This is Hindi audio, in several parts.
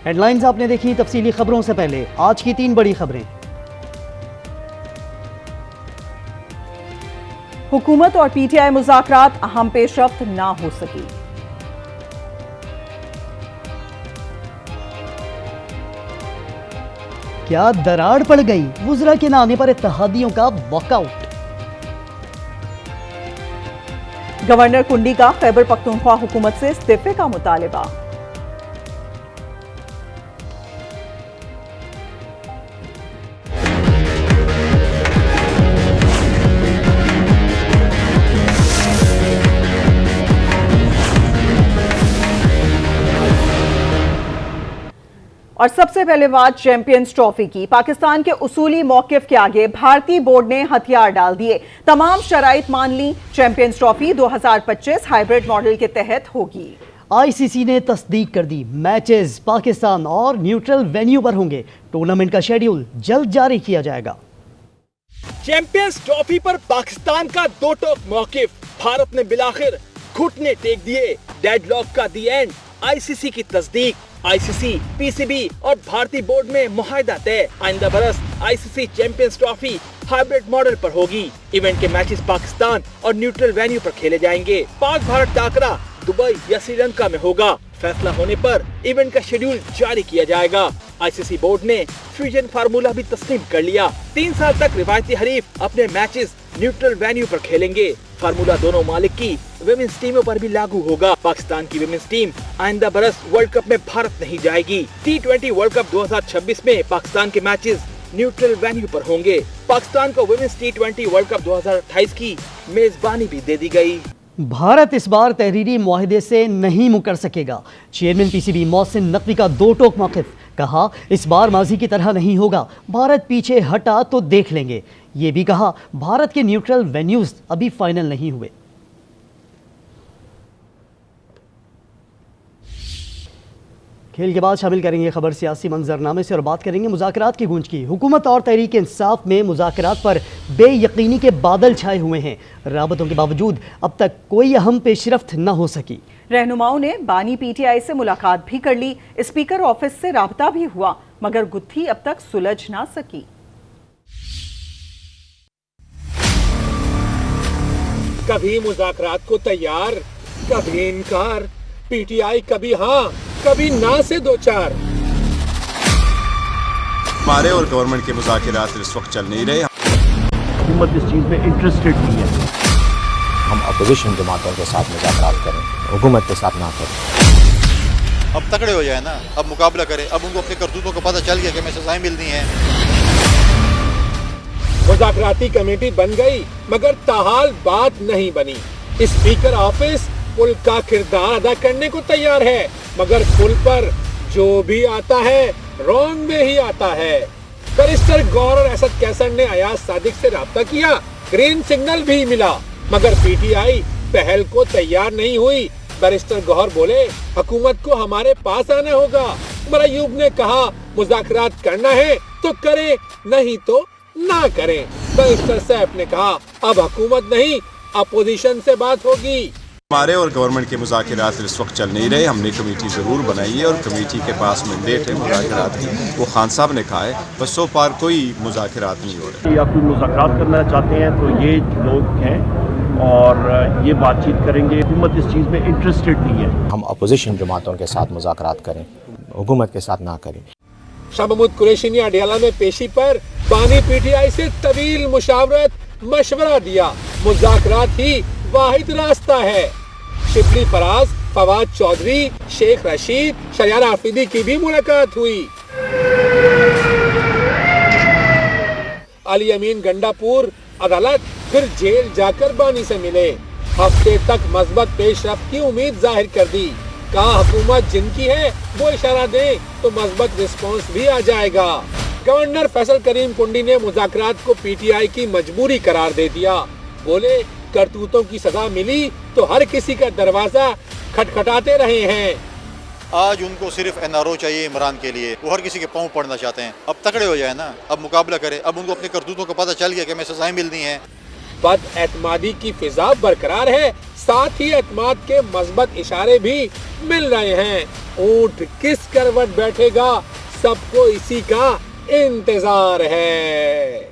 हेडलाइंस आपने देखी, तफसीली खबरों से पहले आज की 3 बड़ी खबरें। हुकूमत और पीटीआई मुज़ाकरात अहम पेशरफ्त ना हो सकी। क्या दरार पड़ गई, वुज़रा के न आने पर इत्तेहादियों का वॉकआउट। गवर्नर कुंडी का खैबर पख्तूनख्वा हुकूमत से इस्तीफे का मुतालिबा। और सबसे पहले बात चैंपियंस ट्रॉफी की। पाकिस्तान के उसूली मौकिफ के आगे भारतीय बोर्ड ने हथियार डाल दिए, तमाम शराइत मान ली। चैंपियंस ट्रॉफी 2025 हाइब्रिड मॉडल के तहत होगी। आईसीसी ने तस्दीक कर दी, मैचेस पाकिस्तान और न्यूट्रल वेन्यू पर होंगे। टूर्नामेंट का शेड्यूल जल्द जारी किया जाएगा। चैंपियंस ट्रॉफी पर पाकिस्तान का दो टोक मौकिफ, भारत ने बिलाखिर घुटने टेक दिए। डेडलॉक का दी एंड, आईसीसी की तस्दीक। आईसीसी, पीसीबी और भारतीय बोर्ड में मुआहदा तय। आइंदा बरस ICC champions trophy hybrid model पर होगी। इवेंट के मैचेस पाकिस्तान और न्यूट्रल वेन्यू पर खेले जाएंगे। पाक भारत टाकरा दुबई या श्रीलंका में होगा। फैसला होने पर इवेंट का शेड्यूल जारी किया जाएगा। आईसीसी बोर्ड ने फ्यूजन फार्मूला भी तस्लीम कर लिया। 3 साल तक रिवायती हरीफ अपने मैचेस न्यूट्रल वेन्यू पर खेलेंगे। फार्मूला दोनों मालिक की विमेंस टीमों पर भी लागू होगा। पाकिस्तान की विमेंस टीम आइंदा बरस वर्ल्ड कप में भारत नहीं जाएगी। T20 वर्ल्ड कप 2026 में पाकिस्तान के मैचेस न्यूट्रल वेन्यू पर होंगे। पाकिस्तान को विमेंस T20 वर्ल्ड कप 2028 की मेजबानी भी दे दी गई। भारत इस बार तहरीरी मुआहदे से नहीं मुकर सकेगा। चेयरमैन पीसीबी मोहसिन नकवी का दो टोक मौक़िफ़, कहा इस बार माजी की तरह नहीं होगा, भारत पीछे हटा तो देख लेंगे। ये भी कहा भारत के न्यूट्रल वेन्यूज अभी फाइनल नहीं हुए। खेल के बाद शामिल करेंगे खबर सियासी मंजरनामे से और बात करेंगे मुज़ाकरात की गूंज की। हुकूमत और तहरीक इंसाफ में मुज़ाकरात पर बेयकीनी के बादल छाए हुए हैं। राबतों के बावजूद अब तक कोई अहम पेशरफ्त न हो सकी। रहनुमाओं ने बानी पीटीआई से मुलाकात भी कर ली, स्पीकर ऑफिस से राब्ता भी हुआ, मगर गुत्थी अब तक सुलझ ना सकी। कभी मुज़ाकरात को तैयार, कभी इनकार। पीटीआई कभी हाँ कभी ना से दो चार। हमारे और गवर्नमेंट के मुज़ाकरात इस वक्त चल नहीं रहे। हुकूमत इस चीज़ में इंटरेस्टेड नहीं है। हम अपोजिशन जमातों के साथ मुज़ाकरात करें, हुकूमत के साथ ना करें। अब तकड़े हो जाए ना, अब मुकाबला करें। अब उनको अपने करतूतों का पता चल गया कि हमें सजाएं मिलनी है। मुज़ाकराती कमेटी बन गई मगर ताहाल बात नहीं बनी। स्पीकर ऑफिस पुल का किरदार अदा करने को तैयार है, मगर पुल पर जो भी आता है रॉन्ग में ही आता है। बैरिस्टर गौहर और असद कैसर ने अयाज सादिक से राब्ता किया, ग्रीन सिग्नल भी मिला, मगर पीटीआई पहल को तैयार नहीं हुई। बैरिस्टर गौहर बोले हुकूमत को हमारे पास आना होगा। उमर अयूब ने कहा मुज़ाकरात करना है तो करें, नहीं तो ना करें। बैरिस्टर सैफ ने कहा अब हुकूमत नहीं अपोजिशन से बात होगी। हमारे और गवर्नमेंट के मुज़ाकरात इस वक्त चल नहीं रहे। हमने कमेटी ज़रूर बनाई है और कमेटी के पास मैंडेट है मुज़ाकरात की, वो खान साहब ने कहा है, बस सो फार कोई मुज़ाकरात नहीं हो रहे। या कोई मुज़ाकरात करना चाहते हैं तो ये लोग हैं और ये बातचीत करेंगे। हुकूमत इस चीज़ में इंटरेस्टेड नहीं है। हम अपोजिशन जमातों के साथ मुज़ाकरात करें, हुकूमत के साथ ना करें। शाह महमूद कुरैशी ने अडियाला में पेशी पर बानी पीटीआई से तवील मुशावरत मशवरा दिया। मुज़ाकरात ही वाहिद रास्ता है। शिबली फराज, फवाद चौधरी, शेख रशीद, शरियारा आफरीदी की भी मुलाकात हुई। अली अमीन गंडापुर अदालत फिर जेल जाकर बानी से मिले। हफ्ते तक मज़बत पेशरफ्त की उम्मीद जाहिर कर दी। कहा हुकूमत जिनकी है वो इशारा दे तो मज़बत रिस्पॉन्स भी आ जाएगा। गवर्नर फैसल करीम कुंडी ने मुज़ाकरात को पीटीआई की मजबूरी करार दे दिया। बोले करतूतों की सजा मिली तो हर किसी का दरवाजा खटखटाते रहे हैं। आज उनको सिर्फ एनआरओ चाहिए इमरान के लिए, वो हर किसी के पाँव पड़ना चाहते हैं। अब तकड़े हो जाए ना, अब मुकाबला करें। अब उनको अपने करतूतों का पता चल गया कि हमें सजाएं मिलनी है। बदएतमादी की फिजा बरकरार है, साथ ही एतमाद के मजबूत इशारे भी मिल रहे हैं। ऊंट किस करवट बैठेगा, सबको इसी का इंतजार है।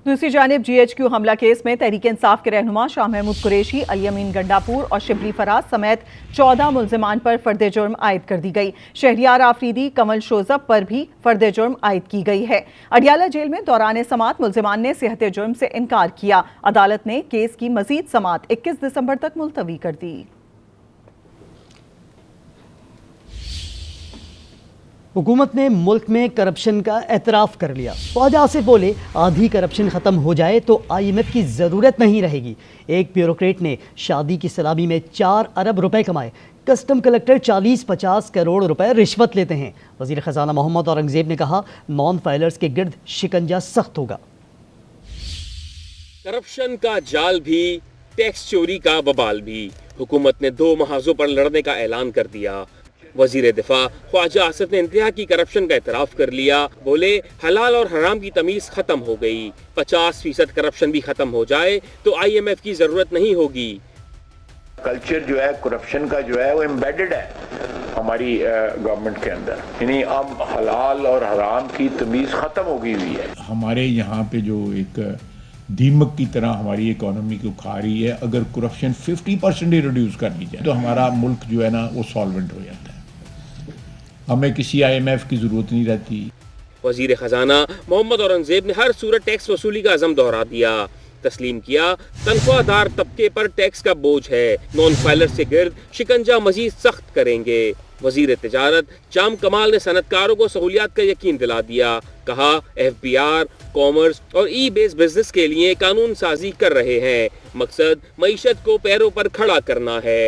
दूसरी जानिब GHQ हमला केस में तहरीक इंसाफ के रहनुमा शाह महमूद कुरैशी, अली अमीन गंडापुर और शिबली फराज समेत 14 मुल्जिमान पर फर्द जुर्म आयद कर दी गई। शहरियार आफरीदी, कमल शोजब पर भी फर्द जुर्म आयद की गई है। अडियाला जेल में दौरान समात मुल्जिमान ने सेहत जुर्म से इनकार किया। अदालत ने केस की मजीद समात 21 दिसंबर तक मुलतवी कर दी। हुकूमत ने मुल्क में करप्शन का एतराफ़ कर लिया। ख्वाजा आसिफ बोले, आधी करप्शन ख़त्म हो जाए तो IMF की ज़रूरत नहीं रहेगी। एक ब्यूरोक्रेट ने शादी की सलामी में 4 अरब रुपए कमाए। कस्टम कलेक्टर 40-50 करोड़ रुपए रिश्वत लेते हैं। वज़ीर ख़जाना मोहम्मद औरंगज़ेब ने कहा, नॉन फाइलर्स के गिर्द शिकंजा सख्त होगा। करप्शन का जाल भी, टैक्स चोरी का बबाल भी। हुकूमत ने 2 महाजों पर लड़ने का ऐलान कर दिया। वजीर दिफा ख्वाजा आसिफ ने इंतहा की करप्शन का एतराफ़ कर लिया। बोले, हलाल और हराम की तमीज़ ख़त्म हो गई। 50% करप्शन भी ख़त्म हो जाए तो IMF की ज़रूरत नहीं होगी। कल्चर जो है करप्शन का जो है वो एम्बेडेड है हमारी गवर्नमेंट के अंदर, यानी अब हलाल और हराम की तमीज़ ख़त्म हो गई हुई है। हमारे यहाँ पे जो एक दीमक की तरह हमारी इकोनॉमी को खा रही है, अगर करप्शन 50% ही रिड्यूस कर ली जाए तो हमारा मुल्क जो है ना वो सॉल्वेंट हो जाता है। हमें किसी IMF की जरूरत नहीं रहती। वजीर खजाना मोहम्मद औरंगजेब ने हर सूरत टैक्स वसूली का अज़म दोहरा दिया। तस्लीम किया, तनख्वाहदार तबके पर टैक्स का बोझ है। नॉन फाइलर्स के गिर्द शिकंजा मजीद सख्त करेंगे। वजीर तिजारत जाम कमाल ने सनतकारों को सहूलियात का यकीन दिला दिया। कहा, FBR, कॉमर्स और ई-बेस्ड बिजनेस के लिए कानून साजी कर रहे हैं। मकसद मईशत को पैरों पर खड़ा करना है।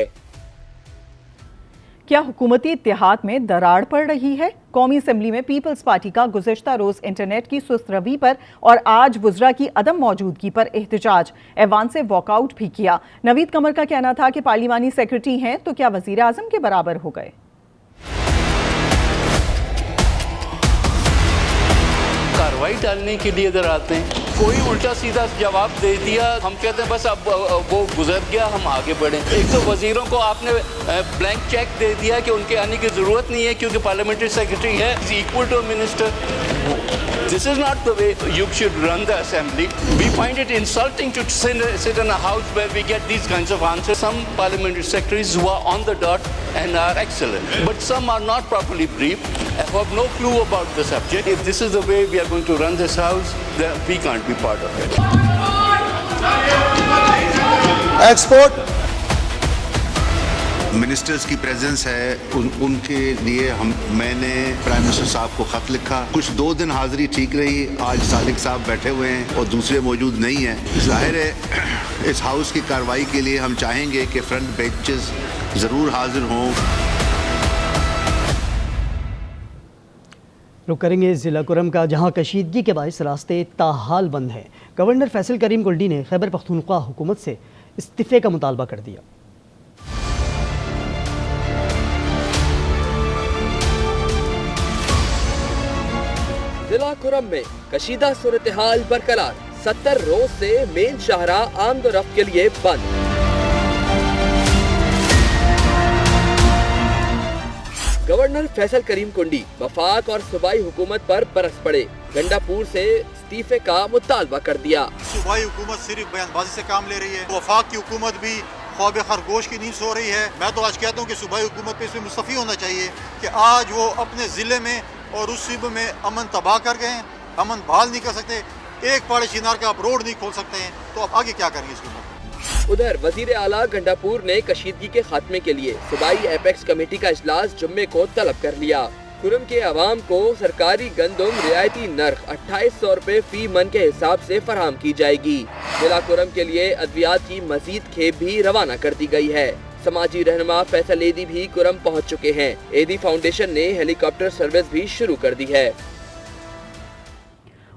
क्या हुकूमती इत्तेहाद में दरार पड़ रही है? कौमी असम्बली में पीपल्स पार्टी का गुज़श्ता रोज़ इंटरनेट की सुस्त रवी पर और आज वुज़रा की अदम मौजूदगी पर एहतजाज, ऐवान से वॉकआउट भी किया। नवीद कमर का कहना था कि पार्लिमानी सेक्रेटरी हैं तो क्या वज़ीर आज़म के बराबर हो गए। कार्रवाई डालने के लिए इधर आते हैं, कोई उल्टा सीधा जवाब दे दिया, हम कहते हैं बस अब वो गुजर गया, हम आगे बढ़ें। एक तो वजीरों को आपने ब्लैंक चेक दे दिया कि उनके आने की ज़रूरत नहीं है क्योंकि पार्लियामेंट्री सेक्रेटरी है, equal to minister. This is not the way you should run the assembly. We find it insulting to sit in a house where we get these kinds of answers. Some parliamentary secretaries who are on the dot and are excellent, but some are not properly briefed and have no clue about the subject. If this is the way we are going to run this house, then we can't be part of it. Export. Ministers की प्रेजेंस है, उनके लिए मैंने प्राइम मिनिस्टर साहब को खत लिखा। कुछ 2 दिन हाजिरी ठीक रही, आज सादिक साहब बैठे हुए हैं और दूसरे मौजूद नहीं हैं। जाहिर है इस हाउस की कार्रवाई के लिए हम चाहेंगे कि फ्रंट बेंचेस ज़रूर हाजिर हों। रुक करेंगे ज़िला कुरम का, जहां कशीदगी के बायस रास्ते ताहाल बंद हैं। गवर्नर फैसल करीम कुल्डी ने खैबर पख्तूनख्वा हुकूमत से इस्तीफ़े का मुतालबा कर दिया। जिला कुरम में कशीदा सूरत हाल बरकरार। 70 रोज से मेन शाहराह आमदोरफ्त के लिए बंद। गवर्नर फैसल करीम कुंडी वफाक और सूबाई हुकूमत पर बरस पड़े। गंडापुर से इस्तीफे का मुतालबा कर दिया। सूबाई हुकूमत सिर्फ बयानबाजी से काम ले रही है। वफाक की हुकूमत भी ख्वाब खरगोश की नींद सो रही है। मैं तो आज कहता हूँ कि सूबाई हुकूमत पे इसमें मुस्तफ़ी होना चाहिए कि आज वो अपने ज़िले में और उस सूबे में अमन तबाह कर गए, अमन बहाल नहीं कर सकते। एक पहाड़ी चिनार का आप रोड नहीं खोल सकते हैं, तो आप आगे क्या करेंगे इसके? उधर वजीर आला गंडापुर ने कशीदगी के खात्मे के लिए सूबाई एपेक्स कमेटी का इजलास जुम्मे को तलब कर लिया। कुरम के आवाम को सरकारी गंदम रियायती नर्ख 2800 रुपए फी मन के हिसाब से फराहम की जाएगी। जिला कुरम के लिए अद्वियात की मजीद खेप भी रवाना कर दी गई है। समाजी रहनुमा फैसल एदी भी कुरम पहुंच चुके हैं। एदी फाउंडेशन ने हेलीकॉप्टर सर्विस भी शुरू कर दी है।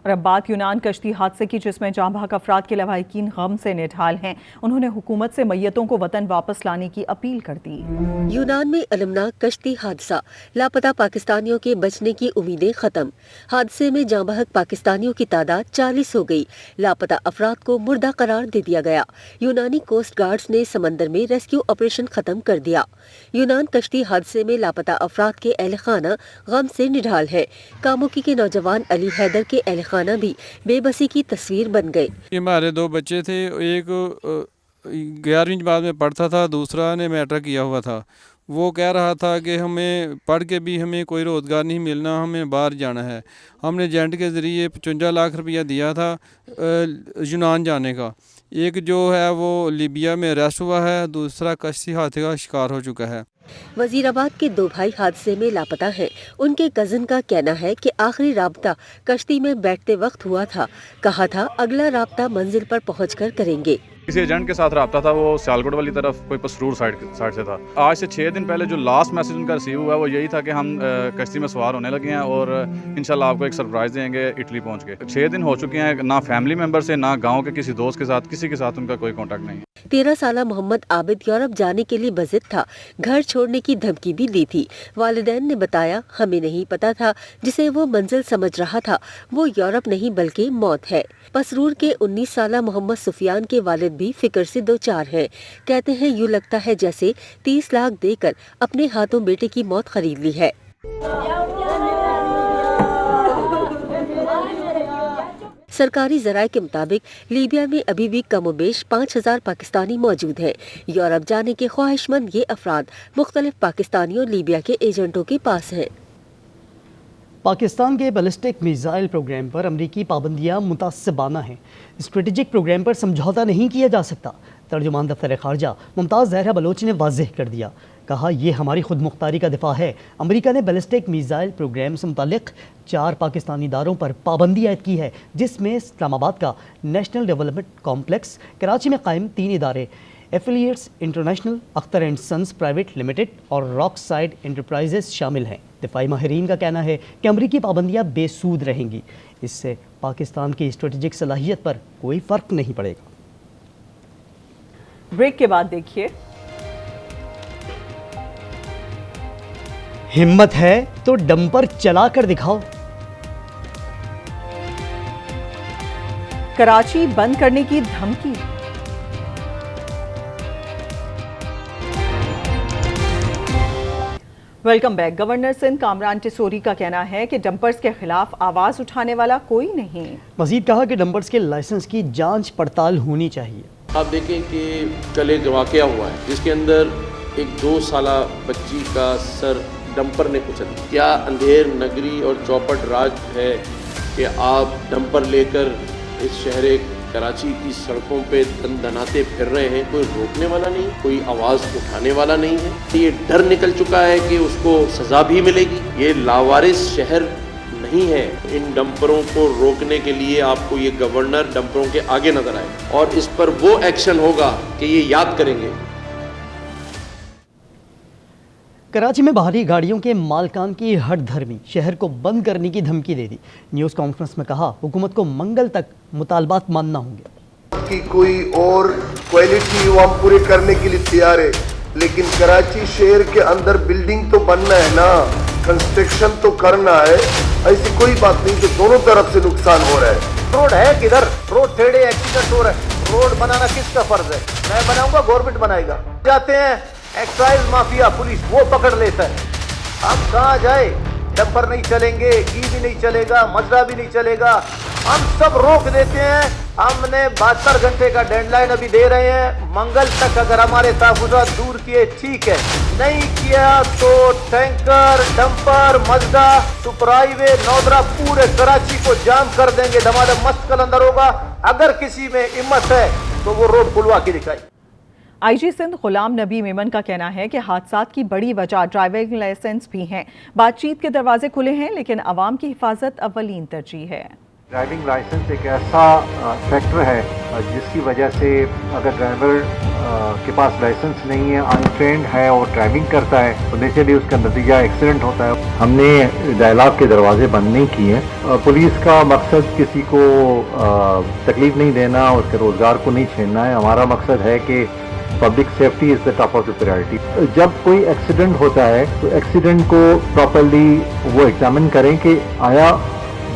और अब बात यूनान कश्ती हादसे की, जिसमें जाँ बहक अफराद के लवाहिकीन गम से निढाल हैं। उन्होंने हुकूमत से मैयतों को वतन वापस लाने की अपील कर दी। यूनान में अलमनाक कश्ती हादसा, लापता पाकिस्तानियों के बचने की उम्मीदें खत्म। हादसे में जाँ बहक पाकिस्तानियों की तादाद 40 हो गई। लापता अफराद को मुर्दा करार दे दिया गया। यूनानी कोस्ट गार्ड्स ने समंदर में रेस्क्यू ऑपरेशन खत्म कर दिया। यूनान कश्ती हादसे में लापता अफराद के अहल खाना गम से निढाल है। कामुकी के नौजवान अली हैदर के अहल खाना भी बेबसी की तस्वीर बन गए। हमारे 2 बच्चे थे, एक 11वीं जमात में पढ़ता था, दूसरा ने मैट्रिक किया हुआ था। वो कह रहा था कि हमें पढ़ के भी हमें कोई रोज़गार नहीं मिलना, हमें बाहर जाना है। हमने एजेंट के ज़रिए 55 लाख रुपया दिया था यूनान जाने का। एक जो है वो लीबिया में अरेस्ट हुआ है, दूसरा कश्ती हादसे का शिकार हो चुका है। वजीराबाद के 2 भाई हादसे में लापता हैं। उनके कज़न का कहना है कि आखिरी राब्ता कश्ती में बैठते वक्त हुआ था। कहा था अगला राब्ता मंजिल पर पहुंचकर करेंगे। किसी एजेंट के साथ रब्ता था, वो सियालकोट वाली तरफ कोई पसरूर साइड से था। आज से 6 दिन पहले जो लास्ट मैसेज उनका रिसीव हुआ वो यही था कि हम कश्ती में सवार होने लगे हैं और इंशाल्लाह आपको एक सरप्राइज़ देंगे इटली पहुंच के। 6 दिन हो चुके हैं, ना फैमिली मेम्बर से ना गाँव के किसी दोस्त के साथ, किसी के साथ उनका कोई कॉन्टैक्ट नहीं है। 13 साला मोहम्मद आबिद यूरोप जाने के लिए बज़िद था। घर छोड़ने की धमकी भी दी थी। वालिदैन ने बताया हमें नहीं पता था, जिसे वो मंजिल समझ रहा था वो यूरोप नहीं बल्कि मौत है। पसरूर के 19 साला मोहम्मद सुफियान के वालिद भी फिक्र से 2-4 हैं। कहते हैं यूँ लगता है जैसे 30 लाख देकर अपने हाथों बेटे की मौत खरीद ली है। सरकारी ज़राए के मुताबिक लीबिया में अभी भी कमोबेश 5000 पाकिस्तानी मौजूद हैं। यूरोप जाने के ख्वाहिशमंद ये अफराद मुख्तलिफ पाकिस्तानी और लीबिया के एजेंटों के पास हैं। पाकिस्तान के बैलिस्टिक मिसाइल प्रोग्राम पर अमरीकी पाबंदियां मुतासिबाना हैं। स्ट्रेटेजिक प्रोग्राम पर समझौता नहीं किया जा सकता। तर्जुमान दफ्तर खारजा मुमताज़ ज़हरा बलोच ने वाज़ेह कर दिया। कहा यह हमारी खुद मुख्तारी का दिफा है। अमरीका ने बैलिस्टिक मिसाइल प्रोग्राम से मुताल्लिक़ 4 पाकिस्तानी इदारों पर पाबंदी आयद की है, जिसमें इस्लामाबाद का नेशनल डेवलपमेंट कॉम्प्लेक्स, कराची में कायम 3 इदारे affiliates international, Akhtar and sons private limited और रॉक साइड एंटरप्राइजेस शामिल हैं। दिफाई माहिरीन का कहना है कि अमरीकी पाबंदियाँ बेसूद रहेंगी। इससे पाकिस्तान की स्ट्रेटेजिक सलाहियत पर कोई फ़र्क नहीं पड़ेगा। ब्रेक के बाद देखिए, हिम्मत है तो डंपर चला कर दिखाओ। कराची बंद करने की धमकी। Welcome back. Governor Sindh Kamran Tessori का कहना है कि डंपर्स के खिलाफ आवाज उठाने वाला कोई नहीं। मजीद कहा कि डंपर्स के लाइसेंस की जांच पड़ताल होनी चाहिए। आप देखें कि कल एक वाकया हुआ है जिसके अंदर एक 2 साला बच्ची का सर डंपर ने कुचल दिया। क्या अंधेर नगरी और चौपट राज है कि आप डंपर लेकर इस शहर कराची की सड़कों पे दनाते फिर रहे हैं? कोई रोकने वाला नहीं, कोई आवाज़ उठाने वाला नहीं है। ये डर निकल चुका है कि उसको सज़ा भी मिलेगी। ये लावारिस शहर नहीं है। इन डंपरों को रोकने के लिए आपको ये गवर्नर डंपरों के आगे नजर आए और इस पर वो एक्शन होगा कि ये याद करेंगे। कराची में बाहरी गाड़ियों के मालकान की हट धर्मी शहर को बंद करने की धमकी दे दी। न्यूज़ कॉन्फ्रेंस में कहा हुकूमत को मंगल तक मुतालबात मानना होंगे। की कोई और क्वालिटी वो हम पूरे करने के लिए तैयार है, लेकिन कराची शहर के अंदर बिल्डिंग तो बनना है ना, कंस्ट्रक्शन तो करना है। ऐसी कोई बात नहीं कि दोनों तरफ से नुकसान हो रहा है। रोड है किधर? रोड टेढ़े एक्सीडेंट हो रहा है। रोड बनाना किसका फर्ज है? मैं बनाऊंगा, गवर्नमेंट बनाएगा। जाते हैं एक्साइज माफिया पुलिस वो पकड़ लेता है। हम कहाँ जाए? डंपर नहीं चलेंगे, ई भी नहीं चलेगा, मजरा भी नहीं चलेगा, हम सब रोक देते हैं। हमने 72 घंटे का डेडलाइन अभी दे रहे हैं। मंगल तक अगर हमारे तहफुज़ात दूर किए ठीक है, नहीं किया तो टैंकर, डंपर, मजदा, सुपर हाईवे, नौदरा पूरे कराची को जाम कर देंगे। धमाधम मस्त कलंदर होगा। अगर किसी में हिम्मत है तो वो रोड खुलवा के दिखाई। आईजी सिंध गुलाम नबी मेमन का कहना है कि हादसात की बड़ी वजह ड्राइविंग लाइसेंस भी हैं। बातचीत के दरवाजे खुले हैं, लेकिन आवाम की हिफाजत अव्वलीन तरजीह है। ड्राइविंग लाइसेंस एक ऐसा फैक्टर है जिसकी वजह से अगर ड्राइवर के पास लाइसेंस नहीं है, अनट्रेंड है और ड्राइविंग करता है तो नेचुरली उसका नतीजा एक्सीडेंट होता है। हमने डायलॉग के दरवाजे बंद नहीं किए। पुलिस का मकसद किसी को तकलीफ नहीं देना, उसके रोज़गार को नहीं छीनना है। हमारा मकसद है कि public safety is the top of the priority. जब कोई एक्सीडेंट होता है तो एक्सीडेंट को प्रॉपर्ली वो एग्जामिन करें कि आया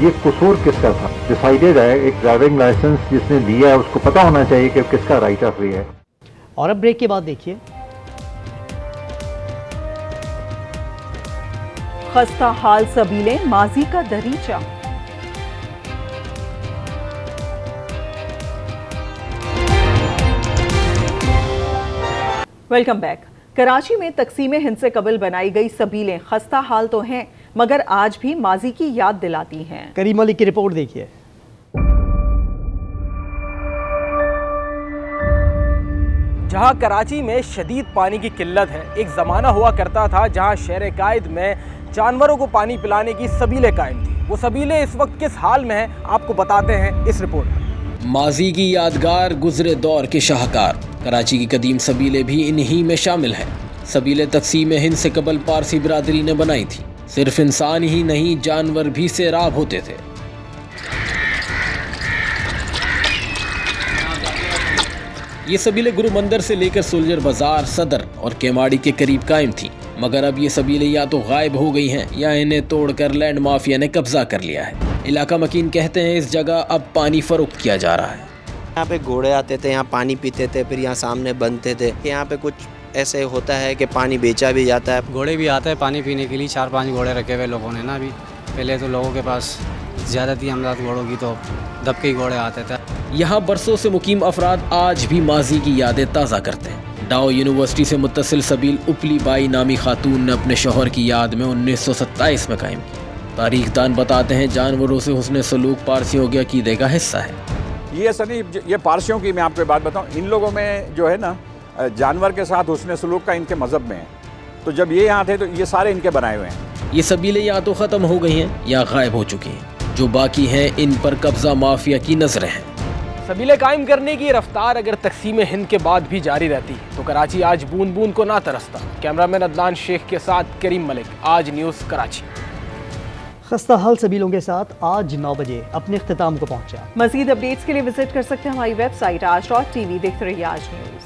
ये कसूर किसका था। डिसाइडेड है, एक ड्राइविंग लाइसेंस जिसने दिया है उसको पता होना चाहिए कि किसका राइट ऑफ वे है। और अब ब्रेक के बाद देखिए। खस्ता हाल सबीले माजी का दरीचा। Welcome back. कराची में तकसीम हिंद से कबल बनाई गई सबीलें खस्ता हाल तो हैं मगर आज भी माजी की याद दिलाती हैं। करीम मलिक की रिपोर्ट देखिए। जहां कराची में शदीद पानी की किल्लत है, एक ज़माना हुआ करता था जहां शहर कायद में जानवरों को पानी पिलाने की सबीलें कायम थी। वो सबीलें इस वक्त किस हाल में हैं आपको बताते हैं इस रिपोर्ट में। माजी की यादगार, गुजरे दौर के शाहकार कराची की कदीम सबीलें भी इन्हीं में शामिल हैं। सबीलें तकसीम हिंद से कबल पारसी बिरादरी ने बनाई थी। सिर्फ इंसान ही नहीं, जानवर भी सैराब होते थे। ये सबीलें गुरु मंदिर से लेकर सुलझर बाजार, सदर और केमाड़ी के करीब कायम थी, मगर अब ये सबीलें या तो गायब हो गई हैं या इन्हें तोड़कर लैंड माफिया ने कब्जा कर लिया है। इलाका मकीन कहते हैं इस जगह अब पानी फरोख्त किया जा रहा है। यहाँ पे घोड़े आते थे, यहाँ पानी पीते थे, फिर यहाँ सामने बनते थे। यहाँ पे कुछ ऐसे होता है कि पानी बेचा भी जाता है। घोड़े भी आते हैं पानी पीने के लिए, 4-5 घोड़े रखे हुए लोगों ने ना। अभी पहले तो लोगों के पास ज़्यादा थी आमदाद घोड़ों की, तो दबके ही घोड़े आते थे। यहाँ बरसों से मुकीम अफराद आज भी माजी की यादें ताज़ा करते हैं। डाओ यूनिवर्सिटी से मुत्तसिल सबील उपली बाई नामी खातून ने अपने शौहर की याद में 1927 में कायम की। तारीख दान बताते हैं जानवरों से हुस्न सलूक पारसियों के अकीदे का हिस्सा है। ये सनी ये पारसियों की मैं आपको बात बताऊँ, इन लोगों में जो है ना जानवर के साथ हुस्न सलूक का इनके मज़हब में है। तो जब ये यहाँ थे तो ये सारे इनके बनाए हुए हैं। ये सबीलें या तो ख़त्म हो गई हैं या गायब हो चुकी हैं। जो बाकी हैं इन पर कब्जा माफिया की नजरें हैं। सबीलें कायम करने की रफ्तार अगर तकसीम हिंद के बाद भी जारी रहती तो कराची आज बूंद बूंद को ना तरसता। कैमरामैन अदनान शेख के साथ करीम मलिक, आज न्यूज़ कराची। खस्ता हाल सबीलों के साथ आज 9 बजे अपने इख्तिताम को पहुंचा। मज़ीद अपडेट्स के लिए विजिट कर सकते हैं हमारी वेबसाइट आज.tv। देखते रहिए आज न्यूज़।